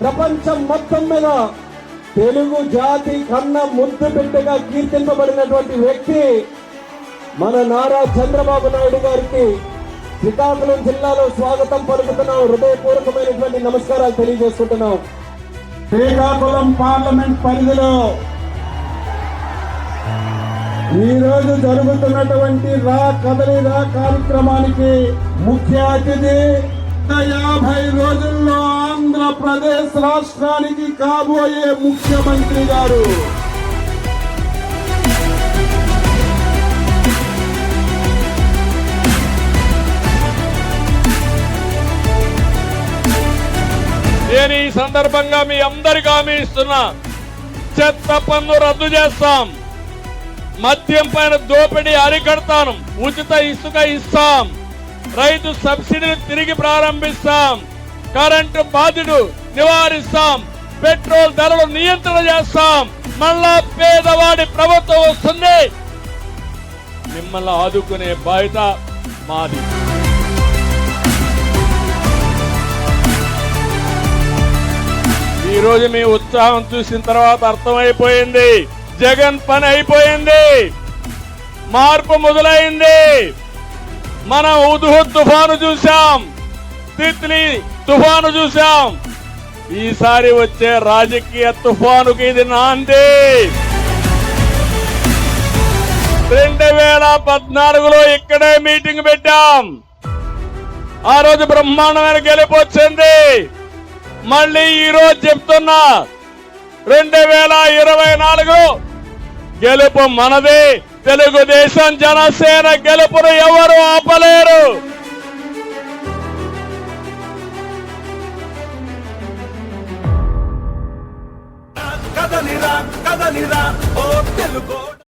ప్రపంచం మొత్తం మీద తెలుగు జాతి కన్న ముద్దు బిడ్డగా కీర్తింపబడినటువంటి వ్యక్తి మన నారా చంద్రబాబు నాయుడు గారికి శ్రీకాకుళం జిల్లాలో స్వాగతం పలుకుతున్నాం. హృదయపూర్వకమైనటువంటి నమస్కారాలు తెలియజేసుకుంటున్నాం. శ్రీకాకుళం పార్లమెంట్ పరిధిలో ఈ రోజు జరుగుతున్నటువంటి రా కదలి రా కార్యక్రమానికి ముఖ్య అతిథి 50 రోజుల్లో ఆంధ్రప్రదేశ్ రాష్ట్రానికి కాబోయే ముఖ్యమంత్రి గారు. నేను ఈ సందర్భంగా మీ అందరికీ హామీ ఇస్తున్నా, చెత్త పన్ను రద్దు చేస్తాం, మద్యం పైన దోపిడీ అరికడతాను, ఉచిత ఇసుక ఇస్తాం, రైతు సబ్సిడీని తిరిగి ప్రారంభిస్తాం, కరెంటు బాధ్యుడు నివారిస్తాం, పెట్రోల్ ధరలు నియంత్రణ చేస్తాం. మళ్ళా పేదవాడి ప్రభుత్వం వస్తుంది. మిమ్మల్ని ఆదుకునే బాధ్యత మాది. ఈ రోజు మీ ఉత్సాహం చూసిన తర్వాత అర్థమైపోయింది, జగన్ పని అయిపోయింది, మార్పు మొదలైంది. మనం హుద్హుద్ తుఫాను చూశాం, తిత్లీ తుఫాను చూశాం. ఈసారి వచ్చే రాజకీయ తుఫానుకి ఇది నాంది. 2014లో ఇక్కడే మీటింగ్ పెట్టాం. ఆ రోజు బ్రహ్మాండమైన గెలుపు వచ్చింది. మళ్ళీ ఈ రోజు చెప్తున్నా, 2024 గెలుపు మనది. తెలుగుదేశం జనసేన గెలుపును ఎవరు ఆపలేరు. కదలిరా కదలిరా ఓ తెలుగు